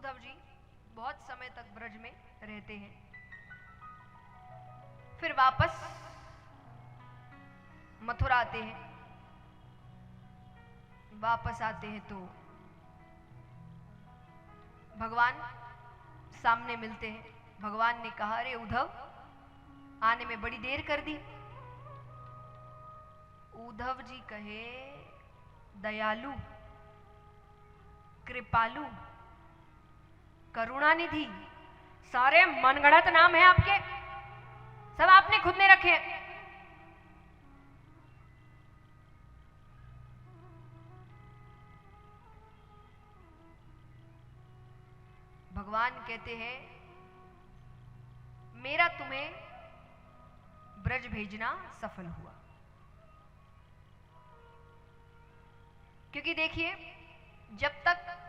उद्धव जी बहुत समय तक ब्रज में रहते हैं। फिर वापस मथुरा आते हैं। वापस आते हैं तो भगवान सामने मिलते हैं। भगवान ने कहा, अरे उद्धव, आने में बड़ी देर कर दी। उद्धव जी कहे, दयालु, कृपालु, करुणानिधि, सारे मनगढ़ंत नाम है आपके, सब आपने खुद ने रखे। भगवान कहते हैं, मेरा तुम्हें ब्रज भेजना सफल हुआ। क्योंकि देखिए, जब तक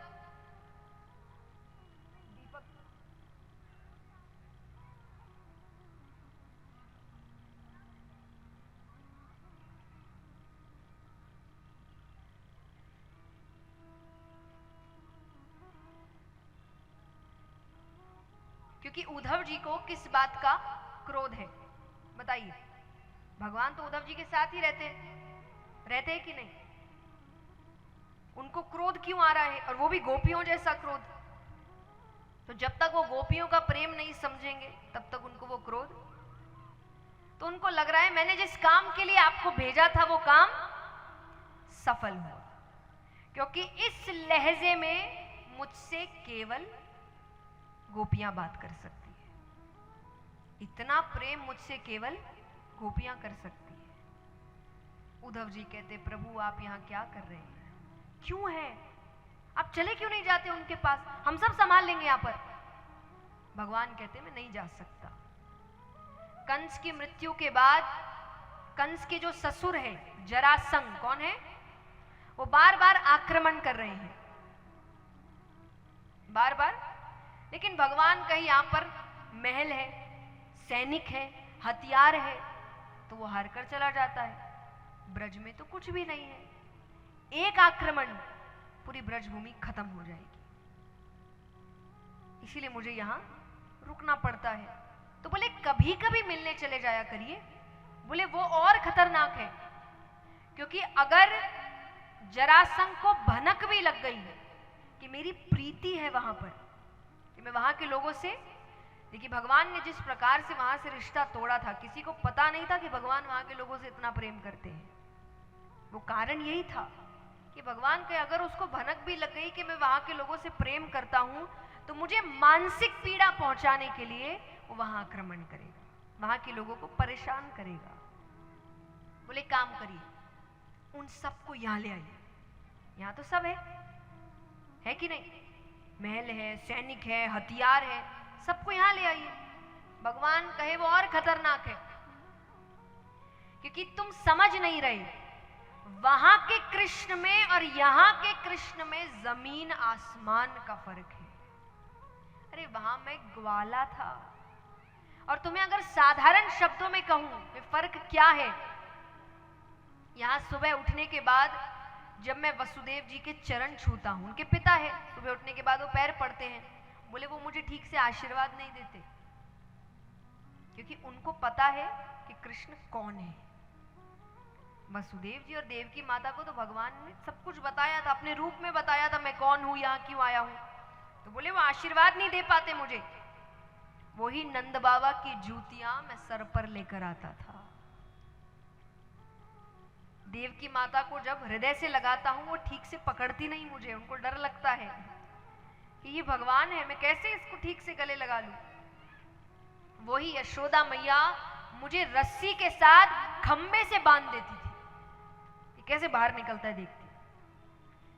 क्योंकि उद्धव जी को किस बात का क्रोध है बताइए? भगवान तो उद्धव जी के साथ ही रहते हैं कि नहीं? उनको क्रोध क्यों आ रहा है, और वो भी गोपियों जैसा क्रोध? तो जब तक वो गोपियों का प्रेम नहीं समझेंगे तब तक उनको वो क्रोध। तो उनको लग रहा है मैंने जिस काम के लिए आपको भेजा था वो काम सफल हुआ, क्योंकि इस लहजे में मुझसे केवल गोपियां बात कर सकती है। इतना प्रेम मुझसे केवल गोपियां कर सकती है। उद्धव जी कहते, प्रभु आप यहां क्या कर रहे हैं? क्यों है? आप चले क्यों नहीं जाते उनके पास? हम सब संभाल लेंगे यहां पर। भगवान कहते, मैं नहीं जा सकता। कंस की मृत्यु के बाद कंस के जो ससुर है जरासंध, कौन है वो, बार बार आक्रमण कर रहे हैं, बार बार। लेकिन भगवान कहीं यहां पर महल है, सैनिक है, हथियार है, तो वो हार कर चला जाता है। ब्रज में तो कुछ भी नहीं है, एक आक्रमण पूरी ब्रजभूमि खत्म हो जाएगी, इसीलिए मुझे यहां रुकना पड़ता है। तो बोले कभी कभी मिलने चले जाया करिए। बोले वो और खतरनाक है, क्योंकि अगर जरासंध को भनक भी लग गई कि मेरी प्रीति है वहां पर, कि मैं वहां के लोगों से, देखिए भगवान ने जिस प्रकार से वहां से रिश्ता तोड़ा था, किसी को पता नहीं था कि भगवान वहां के लोगों से इतना प्रेम करते हैं। वो कारण यही था कि भगवान के अगर उसको भनक भी लग गई कि मैं वहां के लोगों से प्रेम करता हूं, तो मुझे मानसिक पीड़ा पहुंचाने के लिए वो वहां आक्रमण करेगा, वहां के लोगों को परेशान करेगा। बोले काम करिए, उन सबको यहां ले आइए। यहां तो सब है कि नहीं? महल है, सैनिक है, हथियार है, सबको यहां ले आइए। भगवान कहे वो और खतरनाक है, क्योंकि तुम समझ नहीं रहे, वहां के कृष्ण में और यहां के कृष्ण में जमीन आसमान का फर्क है। अरे वहां मैं ग्वाला था, और तुम्हें अगर साधारण शब्दों में कहूं कि फर्क क्या है, यहां सुबह उठने के बाद जब मैं वसुदेव जी के चरण छूता हूं, उनके पिता है, सुबह उठने के बाद वो पैर पड़ते हैं, बोले वो मुझे ठीक से आशीर्वाद नहीं देते, क्योंकि उनको पता है कि कृष्ण कौन है। वसुदेव जी और देवकी माता को तो भगवान ने सब कुछ बताया था, अपने रूप में बताया था, मैं कौन हूं, यहां क्यों आया हूं। तो बोले वो आशीर्वाद नहीं दे पाते मुझे। वही नंद बाबा की जूतियां मैं सर पर लेकर आता था। देवकी माता को जब हृदय से लगाता हूं, वो ठीक से पकड़ती नहीं मुझे, उनको डर लगता है कि ये भगवान है, मैं कैसे इसको ठीक से गले लगा लूं। वही यशोदा मैया मुझे रस्सी के साथ खंबे से बांध देती थी कि कैसे बाहर निकलता है देखती।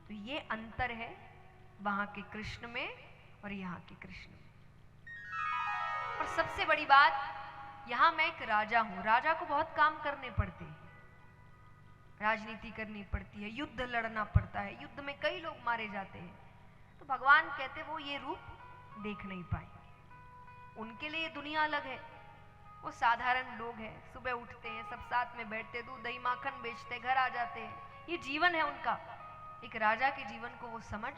तो ये अंतर है वहां के कृष्ण में और यहाँ के कृष्ण में। और सबसे बड़ी बात, यहां मैं एक राजा हूं, राजा को बहुत काम करने पड़ते हैं, राजनीति करनी पड़ती है, युद्ध लड़ना पड़ता है, युद्ध में कई लोग मारे जाते हैं। तो भगवान कहते वो ये रूप देख नहीं पाएंगे, उनके लिए दुनिया अलग है। वो साधारण लोग हैं, सुबह उठते हैं, सब साथ में बैठते, दूध दही माखन बेचते, घर आ जाते हैं, ये जीवन है उनका। एक राजा के जीवन को वो समझ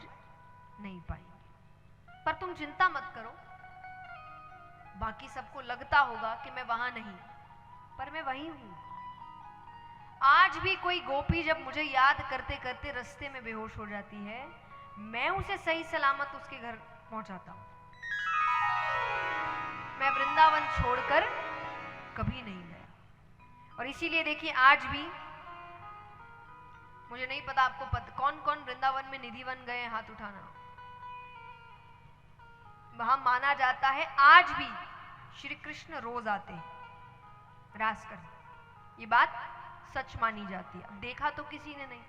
नहीं पाएंगे। पर तुम चिंता मत करो, बाकी सबको लगता होगा कि मैं वहां नहीं, पर मैं वही हूं। आज भी कोई गोपी जब मुझे याद करते करते रास्ते में बेहोश हो जाती है, मैं उसे सही सलामत उसके घर पहुंचाता हूं। मैं वृंदावन छोड़कर कभी नहीं गया। और इसीलिए देखिए आज भी, मुझे नहीं पता आपको कौन कौन वृंदावन में निधिवन गए, हाथ उठाना। वहां माना जाता है आज भी श्री कृष्ण रोज आते हैं रास करने। ये बात सच मानी जाती है। अब देखा तो किसी ने नहीं,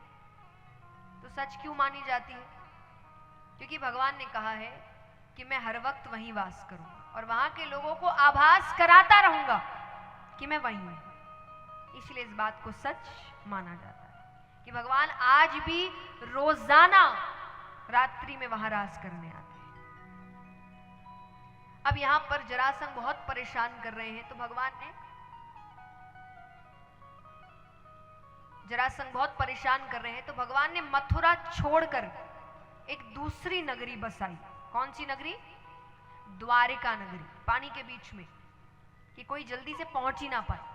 तो सच क्यों मानी जाती है? क्योंकि भगवान ने कहा है कि मैं हर वक्त वहीं वास करूंगा और वहां के लोगों को आभास कराता रहूंगा कि मैं वहीं हूं। इसलिए इस बात को सच माना जाता है कि भगवान आज भी रोजाना रात्रि में वहां रास करने आते हैं। अब यहां पर जरासंध बहुत परेशान कर रहे हैं, तो भगवान ने मथुरा छोड़कर एक दूसरी नगरी बसाई। कौन सी नगरी? द्वारिका नगरी, पानी के बीच में, कि कोई जल्दी से पहुंच ही ना पाए।